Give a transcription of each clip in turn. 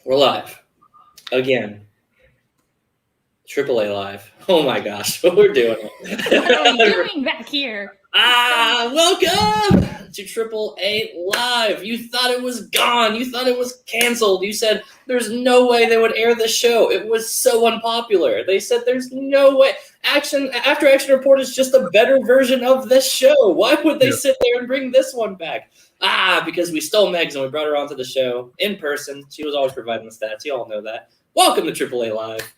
We're live again. AAA Live. Oh my gosh, what we're doing. What are we doing back here? Welcome to AAA Live. You thought it was gone. You thought it was canceled. You said there's no way they would air this show. It was so unpopular. They said there's no way. After Action Report is just a better version of this show. Why would they sit there and bring this one back? Because we stole Megs and we brought her onto the show in person. She was always providing the stats. You all know that. Welcome to AAA Live.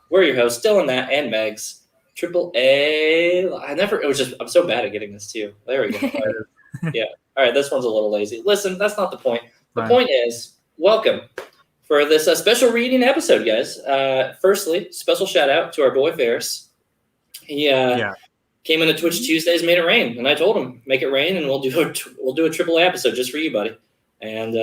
We're your hosts, Dylan, Nat, and Megs. AAA. I'm so bad at getting this too. There we go. Yeah. All right. This one's a little lazy. Listen, that's not the point. The point is, welcome for this special reading episode, guys. Firstly, special shout out to our boy Ferris. He came into Twitch Tuesdays, made it rain, and I told him, make it rain, and we'll do a AAA episode just for you, buddy. And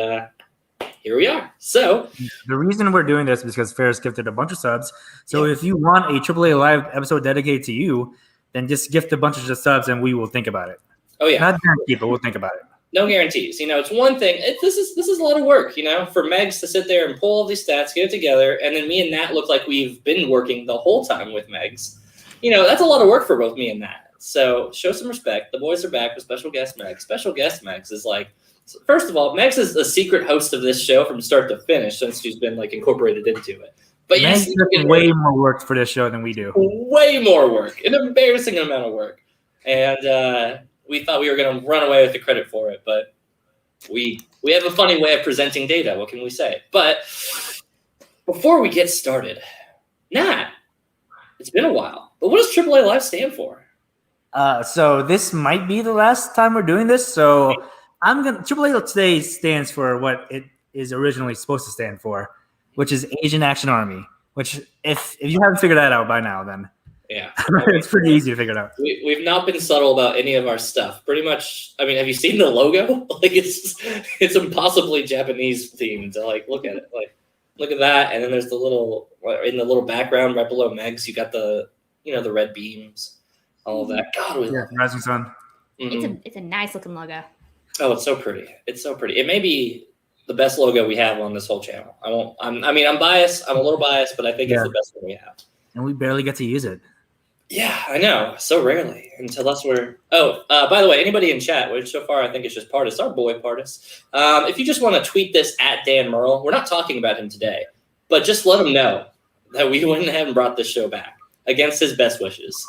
here we are. So the reason we're doing this is because Ferris gifted a bunch of subs. So if you want a AAA Live episode dedicated to you, then just gift a bunch of subs and we will think about it. Oh yeah, not guaranteed, but we'll think about it. No guarantees. It's one thing. This is a lot of work. For Megs to sit there and pull all these stats, get it together, and then me and Nat look like we've been working the whole time with Megs. That's a lot of work for both me and Nat. So show some respect. The boys are back with special guest Megs. Special guest Megs is like. First of all, Megs is the secret host of this show from start to finish since she's been incorporated into it. But Megs does way more work for this show than we do. Way more work, an embarrassing amount of work, and we thought we were going to run away with the credit for it, but we have a funny way of presenting data. What can we say? But before we get started, Nat, it's been a while, but what does AAA Live stand for? So this might be the last time we're doing this. So. AAA today stands for what it is originally supposed to stand for, which is Asian Action Army. Which, if you haven't figured that out by now, then yeah, it's pretty easy to figure it out. We've not been subtle about any of our stuff. Pretty much, have you seen the logo? It's impossibly Japanese themed. Look at it. Look at that, and then there's the little background right below Megs. You got the the red beams, all of that. God, Rising Sun. Mm-hmm. It's a nice looking logo. Oh, it's so pretty. It's so pretty. It may be the best logo we have on this whole channel. I'm biased. I'm a little biased, but I think it's the best one we have. And we barely get to use it. Yeah, I know. So rarely. Unless we're... Oh, by the way, anybody in chat, which so far I think it's just Partis, our boy Partis. If you just want to tweet this at Dan Merle, we're not talking about him today, but just let him know that we wouldn't have brought this show back against his best wishes.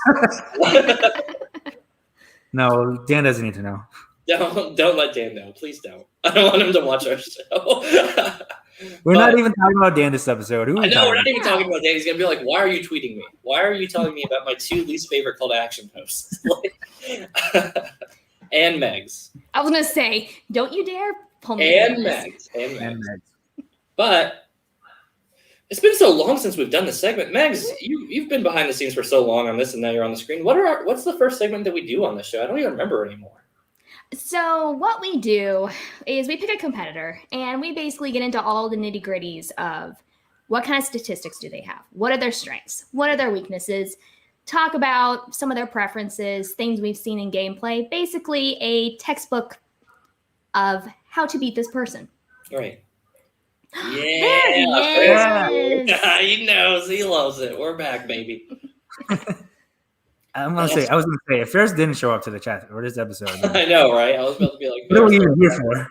No, Dan doesn't need to know. Don't let Dan know. Please don't. I don't want him to watch our show. We're not even talking about Dan this episode. I know, we're not even talking about Dan. He's going to be like, why are you tweeting me? Why are you telling me about my two least favorite call to action hosts? And Megs. I was going to say, don't you dare pull me And Megs. But it's been so long since we've done this segment. Megs, you've been behind the scenes for so long on this, and now you're on the screen. What's the first segment that we do on this show? I don't even remember anymore. So what we do is we pick a competitor and we basically get into all the nitty gritties of what kind of statistics do they have? What are their strengths? What are their weaknesses? Talk about some of their preferences, things we've seen in gameplay, basically a textbook of how to beat this person. Right. Yeah. He knows. He loves it. We're back, baby. I was gonna say, if Ferris didn't show up to the chat for this episode, I know, right? I was about to be like, what are we even here for?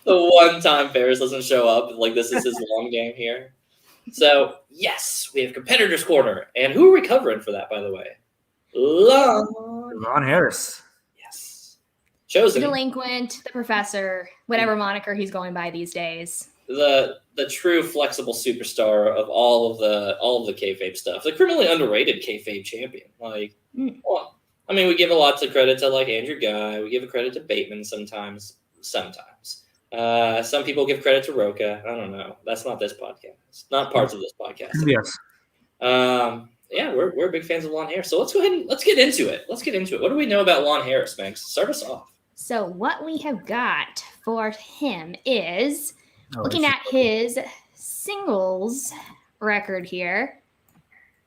The one time Ferris doesn't show up, this is his long game here. So yes, we have Competitors Corner, and who are we covering for that, by the way? Lon Harris. Yes, chosen delinquent, the professor, whatever moniker he's going by these days. The true flexible superstar of all of the kayfabe stuff, the criminally underrated kayfabe champion. Well, we give a lot of credit to Andrew Guy. We give a credit to Bateman sometimes. Some people give credit to Roca. I don't know. That's not this podcast. Not parts of this podcast. Yes. Yeah, we're big fans of Lon Harris. So let's go ahead and let's get into it. What do we know about Lon Harris, Megs? Start us off. So what we have got for him is looking at his singles record here.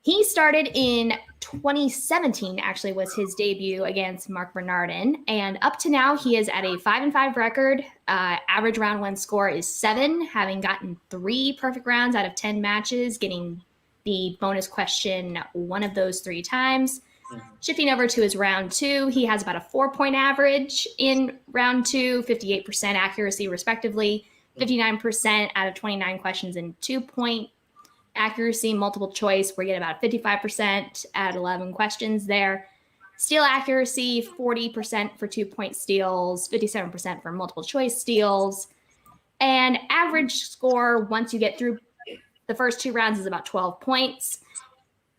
He started in 2017 actually was his debut against Mark Bernardin, and up to now he is at a 5-5 record. Average round 1 score is 7, having gotten 3 perfect rounds out of 10 matches, getting the bonus question one of those 3 times. Shifting over to his round 2, he has about a 4-point average in round 2, 58% accuracy respectively, 59% out of 29 questions in 2-point accuracy. Multiple choice, we get about 55% at 11 questions there. Steal accuracy, 40% for 2-point steals, 57% for multiple choice steals. And average score once you get through the first 2 rounds is about 12 points,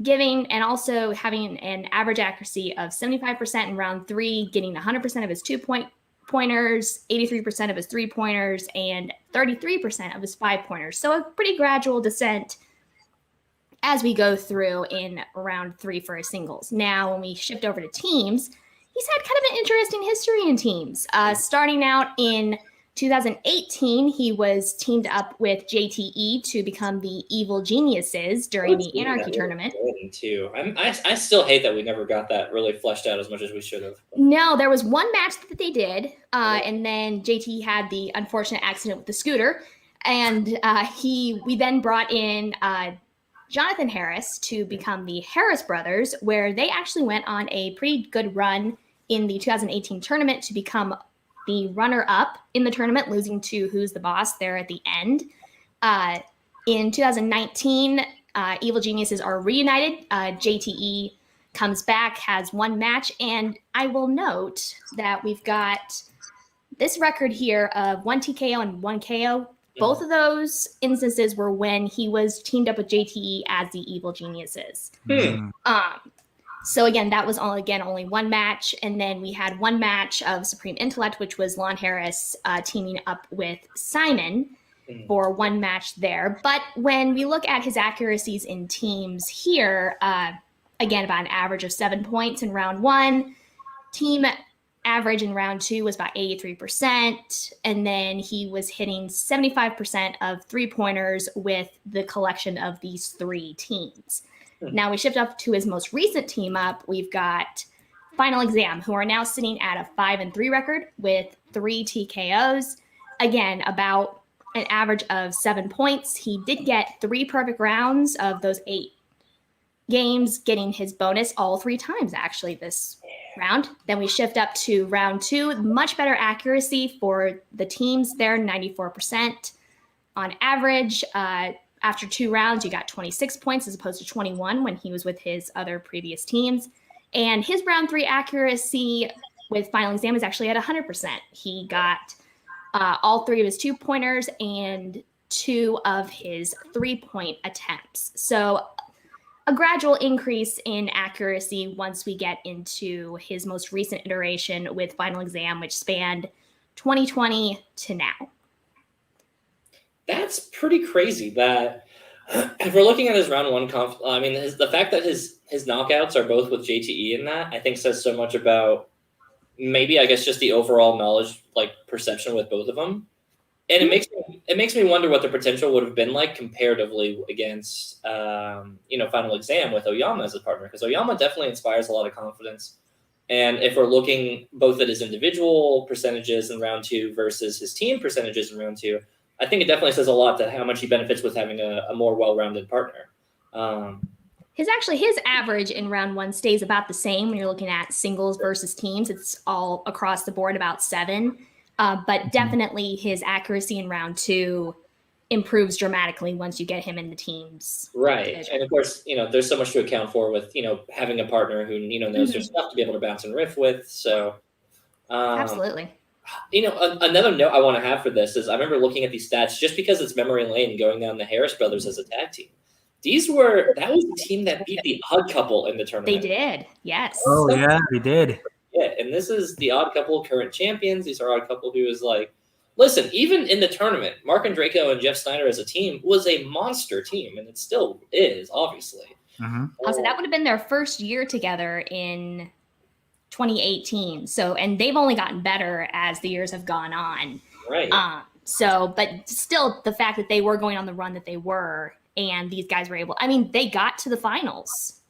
giving and also having an average accuracy of 75% in round 3, getting 100% of his 2-pointers, 83% of his 3-pointers, and 33% of his 5-pointers. So a pretty gradual descent as we go through in round 3 for his singles. Now, when we shift over to teams, he's had kind of an interesting history in teams. Starting out in 2018, he was teamed up with JTE to become the Evil Geniuses during the Anarchy tournament. Too. I still hate that we never got that really fleshed out as much as we should have. No, there was one match that they did, and then JTE had the unfortunate accident with the scooter, and we then brought in Jonathan Harris to become the Harris brothers, where they actually went on a pretty good run in the 2018 tournament to become the runner-up in the tournament, losing to Who's the Boss there at the end. In 2019, Evil Geniuses are reunited. JTE comes back, has 1 match, and I will note that we've got this record here of 1 TKO and 1 KO. Both of those instances were when he was teamed up with JTE as the Evil Geniuses. So again, that was only 1 match. And then we had 1 match of Supreme Intellect, which was Lon Harris teaming up with Simon for 1 match there. But when we look at his accuracies in teams here, again, about an average of 7 points in round 1. Team average in round 2 was about 83%. And then he was hitting 75% of 3-pointers with the collection of these 3 teams. Now we shift up to his most recent team up. We've got Final Exam, who are now sitting at a 5-3 record with 3 TKOs. Again, about an average of 7 points. He did get 3 perfect rounds of those 8 games, getting his bonus all 3 times actually this round. Then we shift up to round 2, much better accuracy for the teams there, 94% on average. After 2 rounds, you got 26 points as opposed to 21 when he was with his other previous teams. And his round 3 accuracy with Final Exam is actually at 100%. He got all 3 of his 2-pointers and 2 of his 3-point attempts. So a gradual increase in accuracy once we get into his most recent iteration with Final Exam, which spanned 2020 to now. That's pretty crazy. That if we're looking at his round 1 the fact that his knockouts are both with JTE in that, I think says so much about maybe, I guess, just the overall knowledge, perception with both of them. And it makes me wonder what the potential would have been like comparatively against, Final Exam with Oyama as a partner, because Oyama definitely inspires a lot of confidence. And if we're looking both at his individual percentages in round 2 versus his team percentages in round 2, I think it definitely says a lot to how much he benefits with having a more well-rounded partner. His average in round 1 stays about the same when you're looking at singles versus teams. It's all across the board about 7. But definitely his accuracy in round 2 improves dramatically once you get him in the teams. Right. Division. And of course, there's so much to account for with, having a partner who, knows their stuff to be able to bounce and riff with. So, Absolutely. Another note I want to have for this is I remember looking at these stats just because it's memory lane going down the Harris brothers as a tag team. That was the team that beat the Odd Couple in the tournament. They did. Yes. Oh, yeah, they did. Yeah, and this is the Odd Couple current champions. These are Odd Couple who is listen, even in the tournament, Mark and Draco and Jeff Steiner as a team was a monster team, and it still is, obviously. Also, that would have been their first year together in 2018. So, and they've only gotten better as the years have gone on. Right. But still, the fact that they were going on the run that they were, and these guys were able, they got to the finals.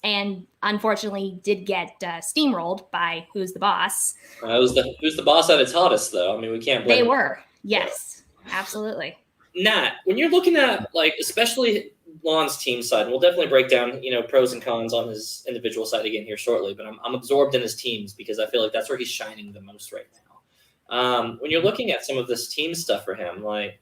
and unfortunately did get steamrolled by Who's the Boss. Who's the boss at its hottest, though? I mean, we can't blame They them. were. Yes, absolutely. Nat, when you're looking at, like, especially Lon's team side, and we'll definitely break down, pros and cons on his individual side again here shortly, but I'm absorbed in his teams because I feel like that's where he's shining the most right now. When you're looking at some of this team stuff for him, like,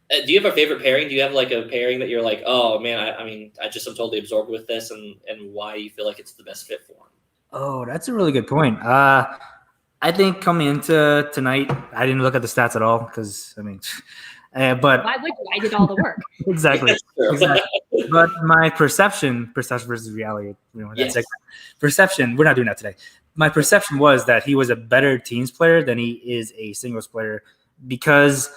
do you have a favorite pairing? Do you have, like, a pairing that you're like, oh, man, I'm totally absorbed with this, and why you feel like it's the best fit for him? Oh, that's a really good point. I think coming into tonight, I didn't look at the stats at all because, but Why would you? I did all the work. exactly. But my perception versus reality, Yes. Perception, we're not doing that today. My perception was that he was a better teams player than he is a singles player because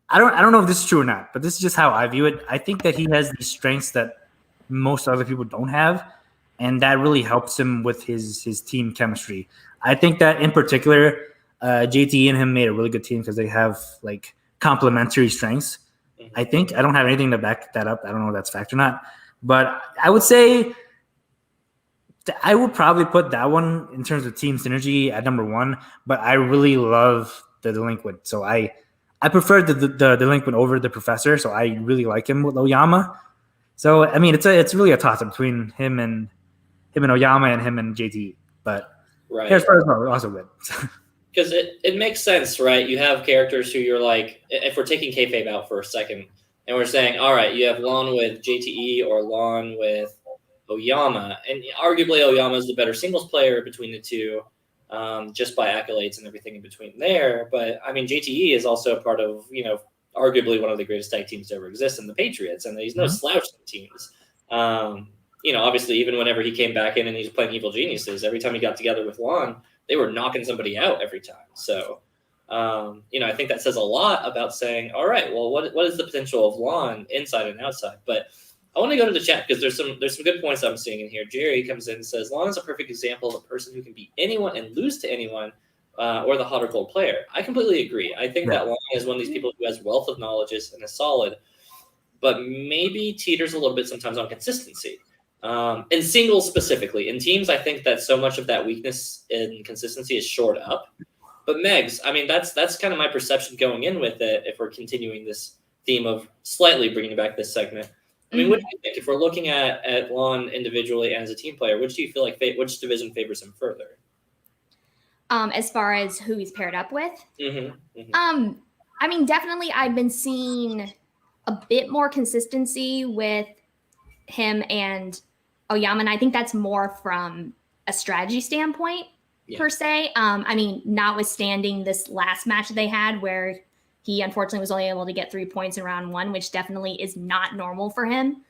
I don't know if this is true or not, but this is just how I view it. I think that he has these strengths that most other people don't have, and that really helps him with his team chemistry. I think that in particular, JT and him made a really good team because they have like complementary strengths. I think I don't have anything to back that up. I don't know if that's fact or not, but I would say I would probably put that one in terms of team synergy at number one. But I really love the delinquent, so I prefer the delinquent over the professor. So I really like him with Oyama. So I mean, it's really a toss up between him and Oyama and him and JT. But Right. Harris are also good. Because it makes sense, right? You have characters who you're like, if we're taking kayfabe out for a second, and we're saying, all right, you have Lon with JTE or Lon with Oyama, and arguably Oyama is the better singles player between the two, just by accolades and everything in between there. But I mean, JTE is also a part of, arguably one of the greatest tag teams to ever exist in the Patriots, and he's no slouch in teams. Obviously, even whenever he came back in and he's playing Evil Geniuses, every time he got together with Lon, they were knocking somebody out every time. So, I think that says a lot about saying, all right, well, what is the potential of Lon inside and outside? But I want to go to the chat because there's some good points I'm seeing in here. Jerry comes in and says, Lon is a perfect example of a person who can beat anyone and lose to anyone, or the hot or cold player. I completely agree. I think that Lon is one of these people who has wealth of knowledge and is solid, but maybe teeters a little bit sometimes on consistency. In singles specifically. In teams, I think that so much of that weakness in consistency is shored up. But Megs, I mean, that's kind of my perception going in with it if we're continuing this theme of slightly bringing back this segment. I mean, what do you think? If we're looking at Lon individually and as a team player, which do you feel like which division favors him further? As far as who he's paired up with? I mean, definitely I've been seeing a bit more consistency with him and Oyama, and I think that's more from a strategy standpoint per se. I mean, notwithstanding this last match that they had where he unfortunately was only able to get 3 points in round one, which definitely is not normal for him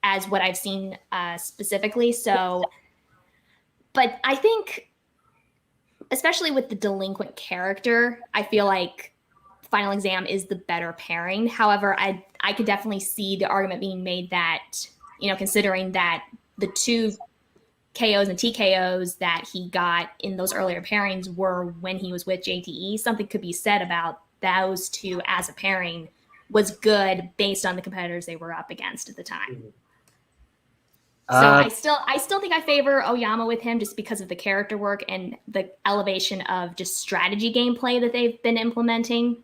as what I've seen specifically. So, but I think especially with the delinquent character, I feel like Final Exam is the better pairing. However, I could definitely see the argument being made that, considering that the two KOs and TKOs that he got in those earlier pairings were when he was with JTE, something could be said about those two as a pairing was good based on the competitors they were up against at the time. So I still think I favor Oyama with him just because of the character work and the elevation of just strategy gameplay that they've been implementing.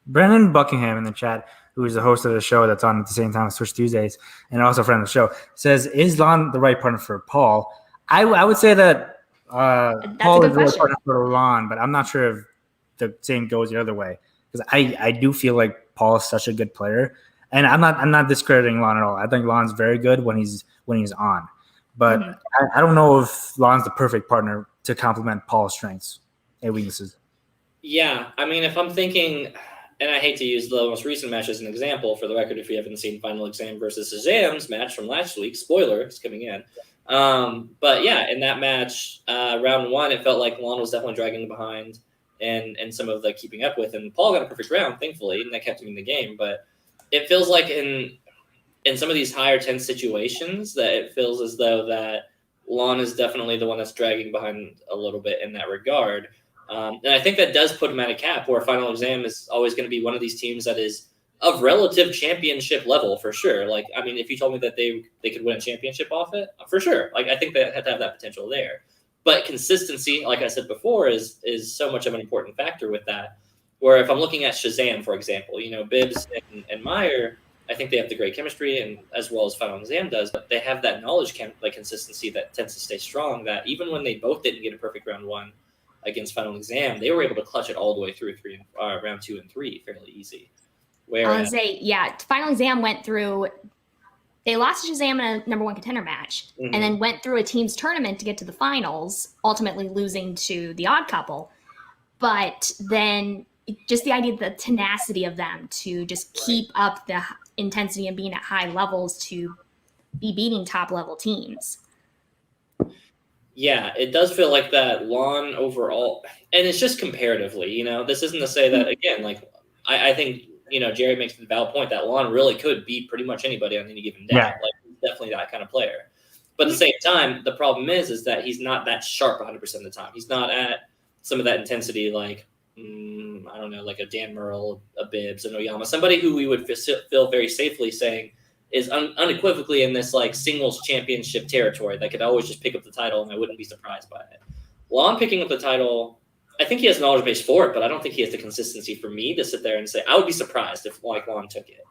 Brennan Buckingham in the chat, who is the host of the show that's on at the same time as Switch Tuesdays and also a friend of the show, says, is Lon the right partner for Paul? I would say that Paul is the right partner for Lon, but I'm not sure if the same goes the other way because I do feel like Paul is such a good player. And I'm not discrediting Lon at all. I think Lon's very good when he's on, but I don't know if Lon's the perfect partner to complement Paul's strengths and weaknesses. Yeah, I mean, if I'm thinking, and I hate to use the most recent match as an example, for the record, if you haven't seen Final Exam versus Shazam's match from last week, spoiler, it's coming in. But yeah, in that match, round one, it felt like Lon was definitely dragging behind and some of the keeping up with, and Paul got a perfect round, thankfully, and that kept him in the game, but it feels like in some of these higher tense situations that it feels as though that Lon is definitely the one that's dragging behind a little bit in that regard. And I think that does put him at a cap where Final Exam is always going to be one of these teams that is of relative championship level for sure. Like, I mean, if you told me that they could win a championship off it, for sure. Like, I think they have to have that potential there. But consistency, like I said before, is so much of an important factor with that. Where if I'm looking at Shazam, for example, Bibbs and Meyer, I think they have the great chemistry, and as well as Final Exam does, but they have that knowledge consistency that tends to stay strong, that even when they both didn't get a perfect round one against Final Exam, they were able to clutch it all the way through round 2 and 3 fairly easy. Whereas, Final Exam went through, they lost to Shazam in a number 1 contender match, and then went through a team's tournament to get to the finals, ultimately losing to the Odd Couple. But then just the idea, the tenacity of them to just keep up the intensity and being at high levels to be beating top level teams. Yeah, it does feel like that. Lon overall, and it's just comparatively, this isn't to say that, again, like, I think, Jerry makes the valid point that Lon really could beat pretty much anybody on any given day. Yeah. Like, he's definitely that kind of player. But at the same time, the problem is that he's not that sharp 100% of the time. He's not at some of that intensity like, I don't know, like a Dan Murrell, a Bibbs, an Oyama, somebody who we would feel very safely saying is unequivocally in this like singles championship territory that could always just pick up the title, and I wouldn't be surprised by it. Lon picking up the title, I think he has knowledge base for it, but I don't think he has the consistency for me to sit there and say, I would be surprised if like Lon took it.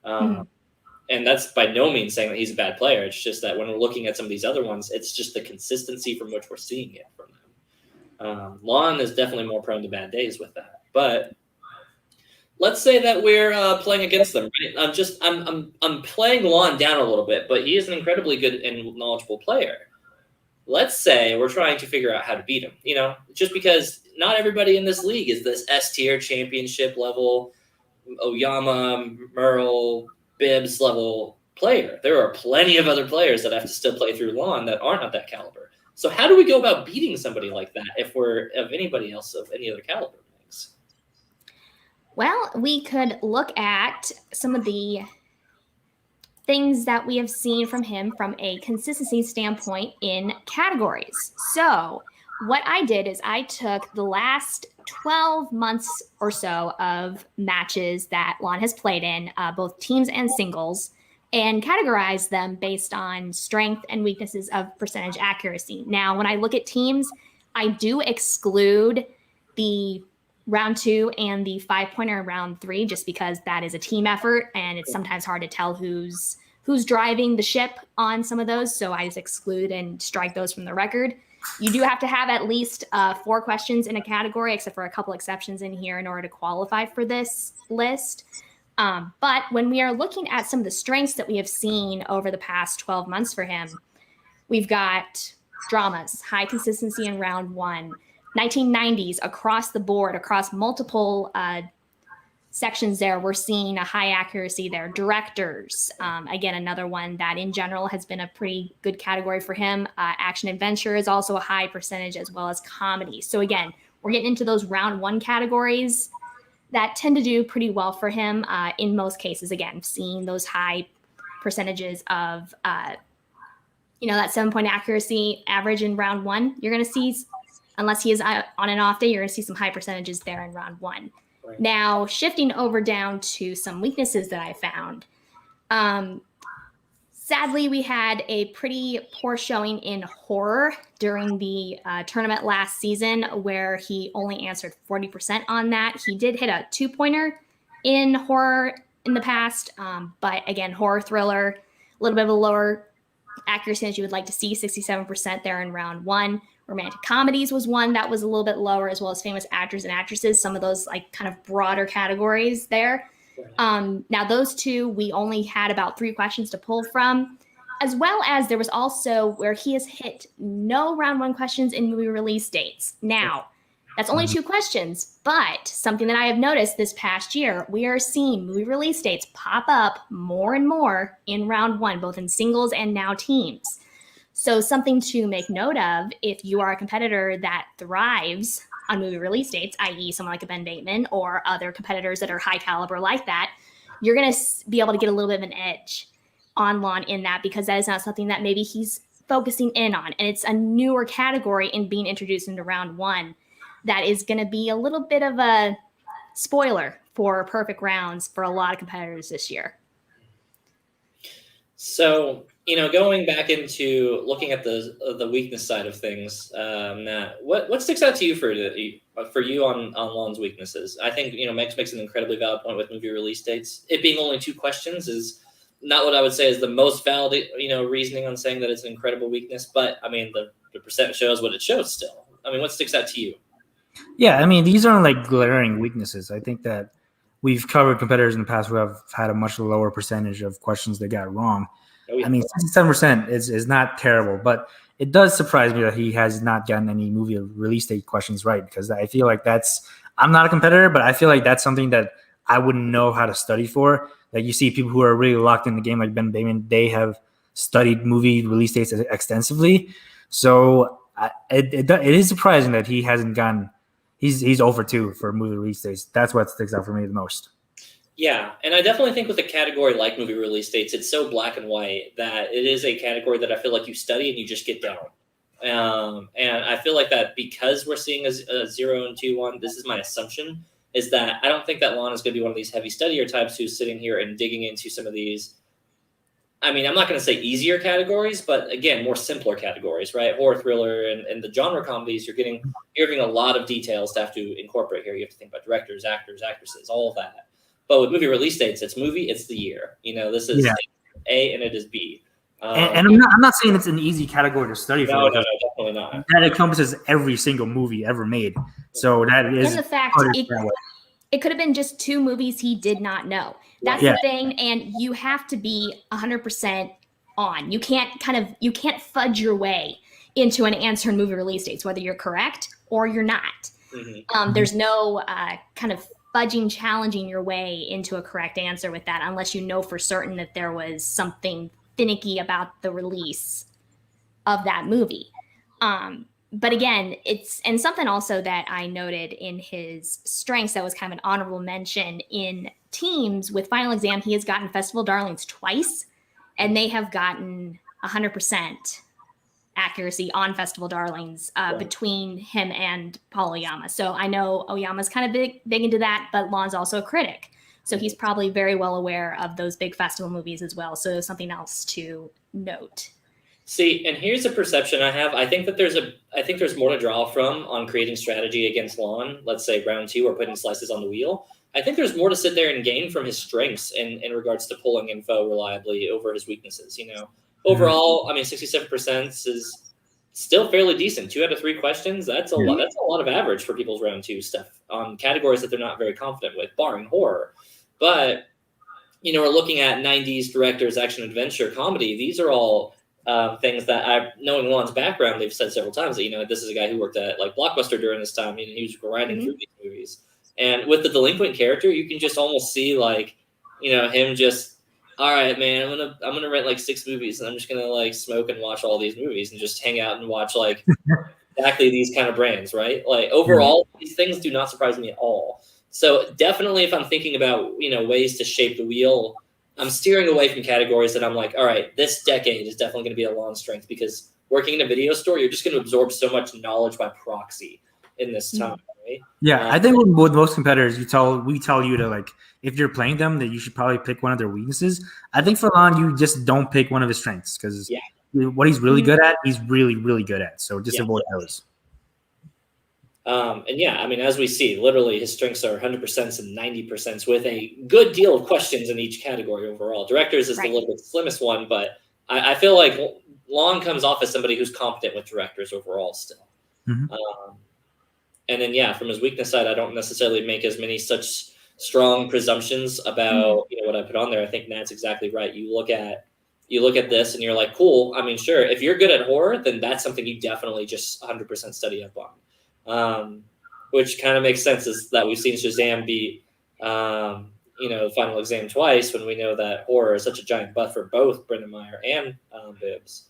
And that's by no means saying that he's a bad player. It's just that when we're looking at some of these other ones, it's just the consistency from which we're seeing it from them. Lon is definitely more prone to bad days with that. But let's say that we're playing against them. Right? I'm playing Lon down a little bit, but he is an incredibly good and knowledgeable player. Let's say we're trying to figure out how to beat him. Just because not everybody in this league is this S tier championship level, Oyama, Merle, Bibbs level player. There are plenty of other players that have to still play through Lon that aren't of that caliber. So how do we go about beating somebody like that if we're of anybody else of any other caliber? Well, we could look at some of the things that we have seen from him from a consistency standpoint in categories. So what I did is I took the last 12 months or so of matches that Lon has played in, both teams and singles, and categorize them based on strength and weaknesses of percentage accuracy. Now, when I look at teams, I do exclude the round 2 and the 5-pointer in round 3, just because that is a team effort and it's sometimes hard to tell who's driving the ship on some of those. So I just exclude and strike those from the record. You do have to have at least 4 questions in a category, except for a couple exceptions in here in order to qualify for this list. But when we are looking at some of the strengths that we have seen over the past 12 months for him, we've got dramas, high consistency in round 1, 1990s across the board, across multiple sections there, we're seeing a high accuracy there. Directors, again, another one that in general has been a pretty good category for him. Action adventure is also a high percentage, as well as comedy. So again, we're getting into those round 1 categories that tend to do pretty well for him in most cases. Again, seeing those high percentages of, that 7-point accuracy average in round 1, you're going to see, unless he is on an off day, you're going to see some high percentages there in round 1. Right. Now, shifting over down to some weaknesses that I found. Sadly, we had a pretty poor showing in horror during the tournament last season, where he only answered 40% on that. He did hit a 2-pointer in horror in the past, but again, horror thriller, a little bit of a lower accuracy as you would like to see, 67% there in round 1. Romantic comedies was one that was a little bit lower, as well as famous actors and actresses, some of those like kind of broader categories there. Now those 2, we only had about 3 questions to pull from, as well as there was also where he has hit no round 1 questions in movie release dates. Now, that's only 2 questions, but something that I have noticed this past year, we are seeing movie release dates pop up more and more in round 1, both in singles and now teams. So something to make note of if you are a competitor that thrives on movie release dates, i.e. someone like a Ben Bateman or other competitors that are high caliber like that, you're going to be able to get a little bit of an edge on Lon in that, because that is not something that maybe he's focusing in on. And it's a newer category in being introduced into round 1 that is going to be a little bit of a spoiler for perfect rounds for a lot of competitors this year. So, going back into looking at the weakness side of things, Matt, what sticks out to you for you on Lon's weaknesses? I think Megs makes an incredibly valid point with movie release dates. It being only 2 questions is not what I would say is the most valid reasoning on saying that it's an incredible weakness. But I mean the percent shows what it shows still. I mean, what sticks out to you? Yeah, I mean, these aren't like glaring weaknesses. I think that we've covered competitors in the past who have had a much lower percentage of questions they got wrong. Oh, yeah. I mean, 67% is not terrible, but it does surprise me that he has not gotten any movie release date questions right, because I feel like I'm not a competitor, but I feel like that's something that I wouldn't know how to study for. Like you see people who are really locked in the game, like Ben Damon, they have studied movie release dates extensively. So it is surprising that he hasn't gotten, he's over 2 for movie release dates. That's what sticks out for me the most. Yeah, and I definitely think with a category like movie release dates, it's so black and white that it is a category that I feel like you study and you just get down. And I feel like that because we're seeing a 0 and 2-1, this is my assumption, is that I don't think that Lon is going to be one of these heavy studier types who's sitting here and digging into some of these, I mean, I'm not going to say easier categories, but again, more simpler categories, right? Horror, thriller, and the genre comedies, you're getting a lot of details to have to incorporate here. You have to think about directors, actors, actresses, all of that. But with movie release dates, it's the year. This is A and it is B. And I'm not saying it's an easy category to study for. No, definitely not. That encompasses every single movie ever made. So that is. And the fact it could have been just 2 movies he did not know. That's the thing, and you have to be 100% on. You can't fudge your way into an answer in movie release dates, whether you're correct or you're not. Mm-hmm. There's no kind of fudging, challenging your way into a correct answer with that, unless you know for certain that there was something finicky about the release of that movie. But again, and something also that I noted in his strengths that was kind of an honorable mention in teams with Final Exam, he has gotten Festival Darlings twice, and they have gotten 100% accuracy on Festival Darlings between him and Paul Oyama. So I know Oyama's kind of big into that, but Lon's also a critic. So he's probably very well aware of those big festival movies as well. So something else to note. See, and here's a perception I have. I think there's more to draw from on creating strategy against Lon. Let's say round 2 or putting slices on the wheel. I think there's more to sit there and gain from his strengths in regards to pulling info reliably over his weaknesses. Overall, I mean, 67% is still fairly decent. 2 out of 3 questions. That's a lot. That's a lot of average for people's round 2 stuff on categories that they're not very confident with, barring horror. But we're looking at 90s directors, action, adventure, comedy. These are all things that knowing Lon's background, they've said several times that this is a guy who worked at like Blockbuster during this time. He was grinding through these movies, and with the delinquent character, you can just almost see him just. All right, man, I'm gonna rent like 6 movies, and I'm just gonna like smoke and watch all these movies and just hang out and watch like exactly these kind of brands, right? Like overall, these things do not surprise me at all. So definitely, if I'm thinking about ways to shape the wheel, I'm steering away from categories that I'm like, all right, this decade is definitely going to be a Lon strength, because working in a video store, you're just going to absorb so much knowledge by proxy in this time, right? Yeah, I think with most competitors, we tell you to like, if you're playing them, that you should probably pick one of their weaknesses. I think for Lon, you just don't pick one of his strengths, because what he's really good at, he's really, really good at. So just avoid those. And I mean, as we see, literally his strengths are 100% and 90% with a good deal of questions in each category overall. Directors is the little bit slimmest one, but I feel like Lon comes off as somebody who's competent with directors overall still. Mm-hmm. And then, from his weakness side, I don't necessarily make as many such strong presumptions about what I put on there. I think Matt's exactly right. You look at this and you're like, cool. I mean, sure, if you're good at horror, then that's something you definitely just 100% study up on. Which kind of makes sense, is that we've seen Shazam beat Final Exam twice, when we know that horror is such a giant butt for both Brendan Meyer and Bibbs.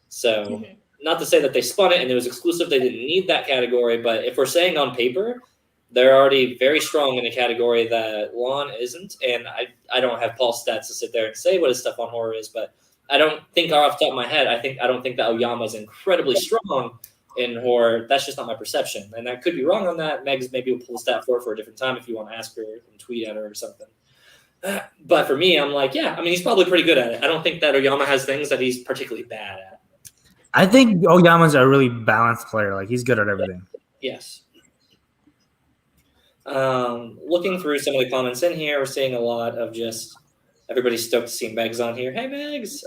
So not to say that they spun it and it was exclusive, they didn't need that category, but if we're saying on paper, they're already very strong in a category that Lon isn't. And I don't have Paul's stats to sit there and say what his stuff on horror is, but I don't think off the top of my head, I don't think that Oyama is incredibly strong or that's just not my perception. And I could be wrong on that. Megs maybe will pull a stat for a different time if you want to ask her and tweet at her or something. But for me, I'm like, yeah, I mean, he's probably pretty good at it. I don't think that Oyama has things that he's particularly bad at. I think Oyama's a really balanced player. Like, he's good at everything. Yes. Looking through some of the comments in here, we're seeing a lot of just everybody stoked to see Megs on here. Hey, Megs.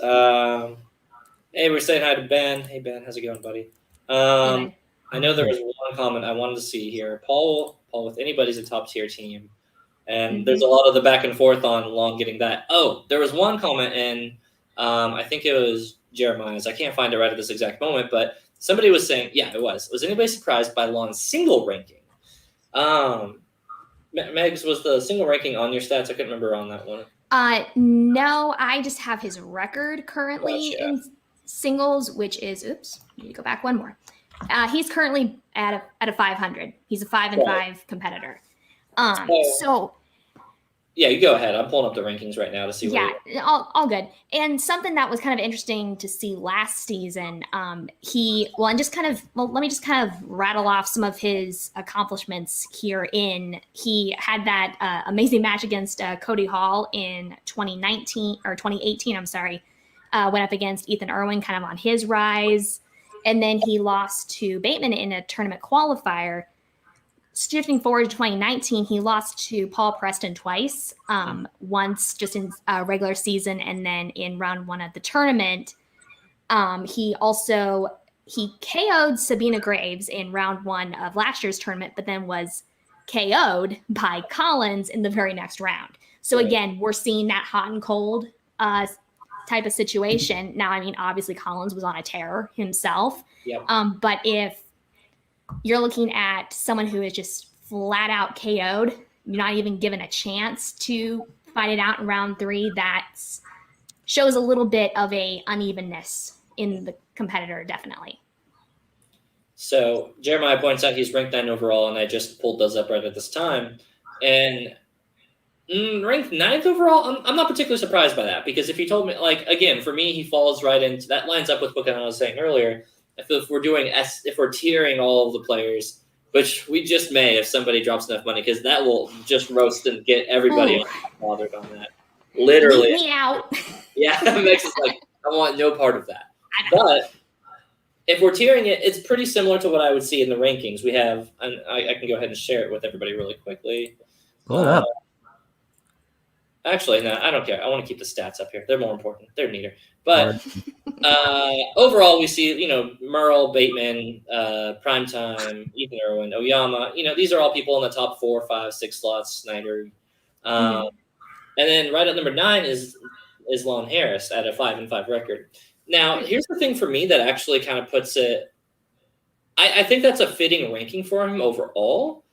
Hey, we're saying hi to Ben. Hey, Ben, how's it going, buddy? I know there was one comment I wanted to see here. Paul, with anybody's a top tier team. And there's a lot of the back and forth on Lon getting that. Oh, there was one comment in, I think it was Jeremiah's. I can't find it right at this exact moment, but somebody was saying, yeah, it was. Was anybody surprised by Lon's single ranking? Megs, was the single ranking on your stats? I couldn't remember on that one. No, I just have his record currently in singles, which is, oops, need to go back one more. He's currently at a 500. He's a 5-5 competitor. So yeah, you go ahead. I'm pulling up the rankings right now to see. Yeah, all good. And something that was kind of interesting to see last season, let me just kind of rattle off some of his accomplishments here. He had that amazing match against Cody Hall in 2018. I'm sorry, went up against Ethan Irwin, kind of on his rise, and then he lost to Bateman in a tournament qualifier. Shifting forward to 2019, he lost to Paul Preston twice, once just in regular season and then in round one of the tournament. He KO'd Sabina Graves in round one of last year's tournament, but then was KO'd by Collins in the very next round. So again, we're seeing that hot and cold type of situation. Now, I mean, obviously Collins was on a tear himself, but if you're looking at someone who is just flat out KO'd, not even given a chance to fight it out in round three, that shows a little bit of a unevenness in the competitor, definitely. So Jeremiah points out he's ranked 9 overall, and I just pulled those up right at this time. And ranked 9th overall, I'm not particularly surprised by that, because if you told me, like, again, for me, he falls right into that, lines up with what I was saying earlier. If we're tiering all of the players, which we just may if somebody drops enough money, because that will just roast and get everybody bothered on that. Literally. Leave me out. Yeah, it makes us like, I want no part of that. But if we're tiering it, it's pretty similar to what I would see in the rankings. We have, and I can go ahead and share it with everybody really quickly. Pull it up. Actually, no, I don't care. I want to keep the stats up here. They're more important. They're neater. But overall, we see, Merle, Bateman, Primetime, Ethan Irwin, Oyama. These are all people in the top 4, 5, 6 slots. Snyder, and then right at number 9 is Lon Harris at a 5-5 record. Now, here's the thing for me that actually kind of puts it. I think that's a fitting ranking for him overall.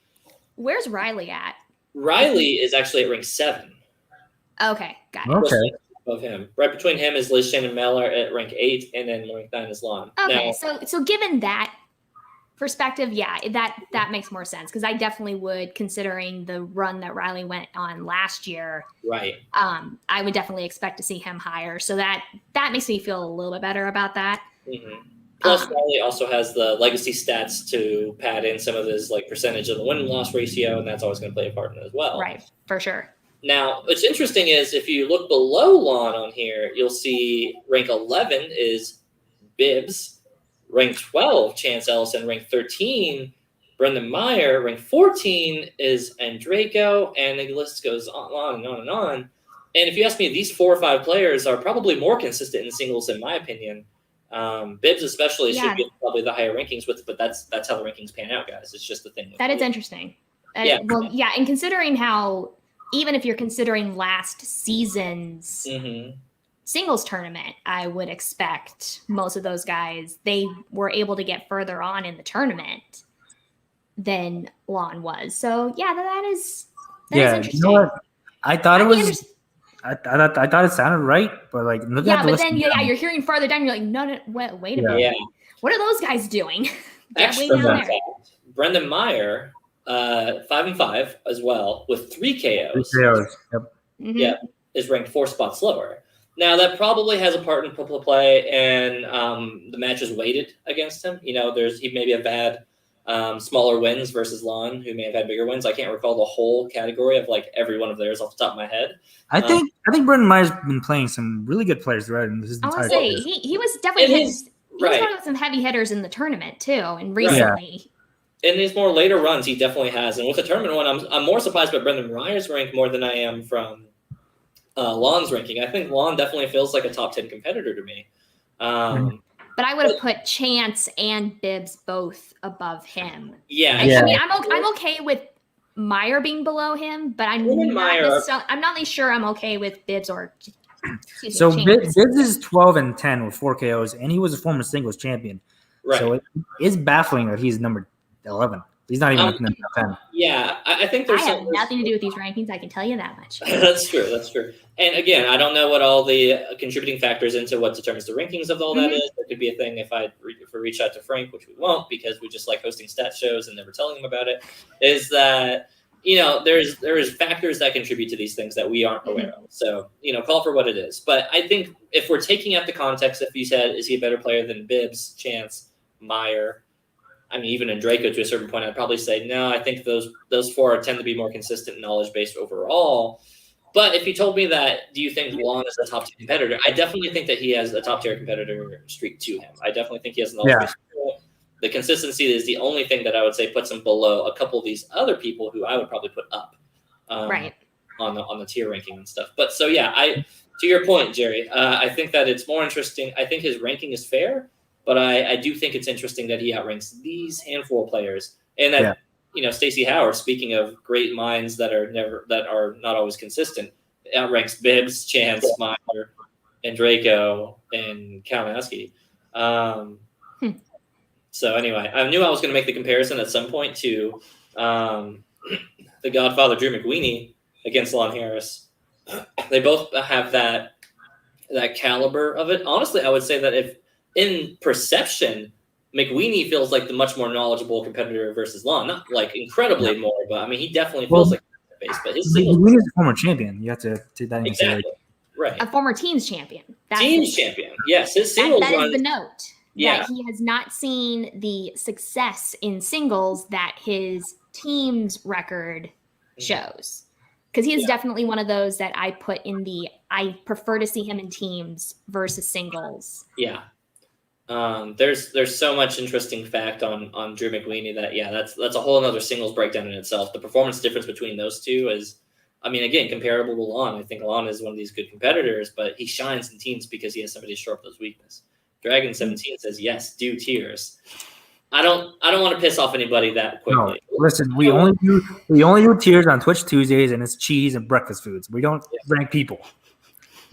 Where's Riley at? Riley is actually at rank 7. Okay, got it. Okay. Of him. Right between him is Liz Shannon Mellor at rank 8, and then rank 9 is Lon. Okay, now, so given that perspective, yeah, that makes more sense, because I definitely would, considering the run that Riley went on last year. Right. I would definitely expect to see him higher. So that makes me feel a little bit better about that. Mm-hmm. Plus, Riley also has the legacy stats to pad in some of his percentage of the win-loss ratio, and that's always going to play a part in it as well. Right, for sure. Now, what's interesting is if you look below Lon on here, you'll see rank 11 is Bibbs, rank 12, Chance Ellison, rank 13, Brendan Meyer, rank 14 is Andreyko, and the list goes on and on and on. And if you ask me, these 4 or 5 players are probably more consistent in singles, in my opinion. Bibbs especially should get probably the higher rankings but that's how the rankings pan out, guys. It's just the thing. That is interesting. Yeah. Well, yeah, and considering how, even if you're considering last season's singles tournament, I would expect most of those guys, they were able to get further on in the tournament than Lon was. So yeah, that is interesting. You know what? I thought it was. I thought it sounded right, but looking at the list, you're hearing farther down. You're like, no, wait a minute. Yeah. What are those guys doing? Actually, Brendan Meyer, 5-5 as well with 3 KOs. 3 KOs. Yep. Yeah, is ranked 4 spots lower. Now that probably has a part in play, and the match is weighted against him. He maybe have had smaller wins versus Lon, who may have had bigger wins. I can't recall the whole category of like every one of theirs off the top of my head. I think Brendan Meyer's been playing some really good players throughout his I want entire to say career. he was definitely he was right. one of some heavy hitters in the tournament too, and recently. In these more later runs, he definitely has. And with the tournament one, I'm more surprised by Brendan Meyer's rank more than I am from Lon's ranking. I think Lon definitely feels like a top 10 competitor to me. But I would have put Chance and Bibbs both above him. Yeah. I mean, I'm okay with Meyer being below him, but I'm not really sure I'm okay with Bibbs or. So Bibbs is 12-10 with 4 KOs, and he was a former singles champion. Right. So it is baffling that he's number 11. He's not even in the top 10. Yeah, I think I have nothing to do with these rankings. I can tell you that much. That's true. And again, I don't know what all the contributing factors into what determines the rankings of all that is. It could be a thing if we reach out to Frank, which we won't because we just like hosting stat shows and never telling him about it, is that there is factors that contribute to these things that we aren't aware of. So, call for what it is. But I think if we're taking out the context, if you said, is he a better player than Bibbs, Chance, Meyer, I mean, even in Draco to a certain point, I'd probably say, no, I think those four tend to be more consistent knowledge-based overall. But if you told me that, do you think Lon is a top-tier competitor? I definitely think that he has a top-tier competitor streak to him. I definitely think he has knowledge-based. The consistency is the only thing that I would say puts him below a couple of these other people who I would probably put up on the tier ranking and stuff. But so, yeah, to your point, Jerry, I think that it's more interesting. I think his ranking is fair. But I do think it's interesting that he outranks these handful of players, and that Stacey Howard, speaking of great minds that are not always consistent, outranks Bibbs, Chance, Meyer, and Draco, and Kalinowski. So anyway, I knew I was going to make the comparison at some point to the Godfather Drew McWeeny against Lon Harris. They both have that caliber of it. Honestly, I would say that if in perception, McWeeny feels like the much more knowledgeable competitor versus Lon. Not like incredibly more, but I mean, he definitely feels like a base. But his singles McWeeny is a former champion. You have to take that into exactly right. A former teams champion. Champion. Yes, his singles that run. Is the note. Yeah, that he has not seen the success in singles that his team's record shows. Because he is definitely one of those that I put in I prefer to see him in teams versus singles. Yeah. There's so much interesting fact on Drew McWeeny that that's a whole another singles breakdown in itself. The performance difference between those two is, I mean, again, comparable to Lon. I think Lon is one of these good competitors, but he shines in teams because he has somebody to shore up those weaknesses. Dragon 17 says yes, do tiers. I don't want to piss off anybody that quickly. No, listen, we only do tiers on Twitch Tuesdays, and it's cheese and breakfast foods. We don't rank people.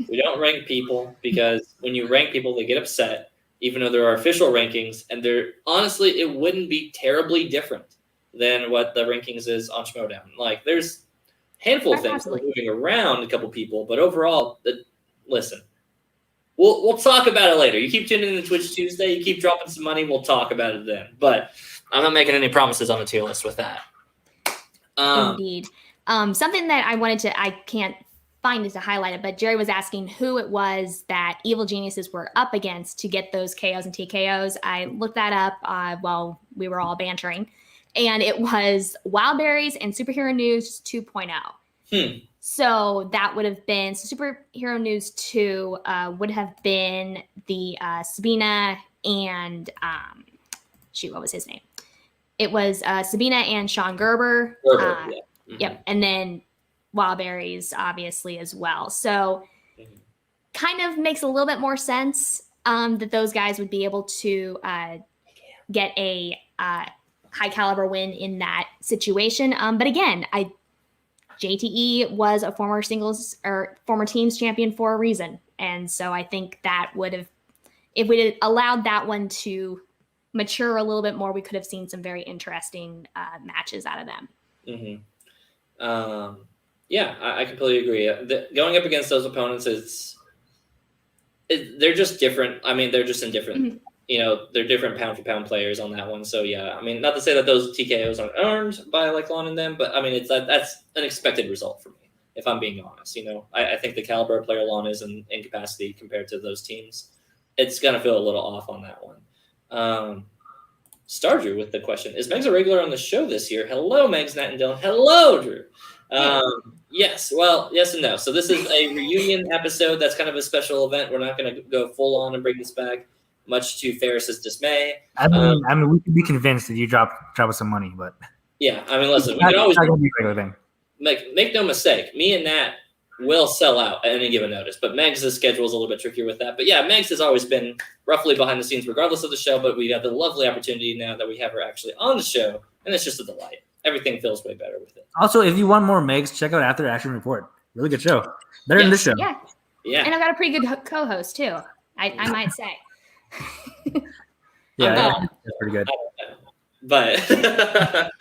We don't rank people because when you rank people, they get upset. Even though there are official rankings, and honestly, it wouldn't be terribly different than what the rankings is on Schmodown. Like, there's a handful of things moving around a couple people, but overall, listen, we'll talk about it later. You keep tuning in to Twitch Tuesday, you keep dropping some money, we'll talk about it then. But I'm not making any promises on the tier list with that. Indeed. Something that I can't find it to highlight it, but Jerry was asking who it was that Evil Geniuses were up against to get those KOs and TKOs. I looked that up while we were all bantering, and it was Wildberries and Superhero News 2.0. So that would have been Superhero News 2 would have been the Sabina and what was his name? It was Sabina and Sean Gerber. Yep, and then Wildberries obviously as well. So kind of makes a little bit more sense that those guys would be able to get a high caliber win in that situation. But again, JTE was a former singles or former teams champion for a reason. And so I think that would have, if we had allowed that one to mature a little bit more, we could have seen some very interesting matches out of them. Yeah, I completely agree. Going up against those opponents, they're just different. I mean, they're just in different, they're different pound for pound players on that one. So yeah, I mean, not to say that those TKOs aren't earned by like Lon and them, but I mean, that's an expected result for me. if I'm being honest. I think the caliber of player Lon is in capacity compared to those teams. It's going to feel a little off on that one. Star Drew with the question, is Megs a regular on the show this year? Hello, Megs, Nat, and Dylan. Hello, Drew. Yes. Well, yes and no. So this is a reunion episode. That's kind of a special event. We're not going to go full on and bring this back, much to Ferris's dismay. I mean, we could be convinced that you drop us some money, but yeah. I mean, listen, we can always be a regular thing. Make no mistake. Me and Nat will sell out at any given notice, but Megs' schedule is a little bit trickier with that. But yeah, Megs has always been roughly behind the scenes, regardless of the show. But we have the lovely opportunity now that we have her actually on the show, and it's just a delight. Everything feels way better with it. Also, if you want more Megs, check out After Action Report. Really good show. Better than this show. Yeah. And I've got a pretty good co-host too. I might say. Yeah, that's pretty good. But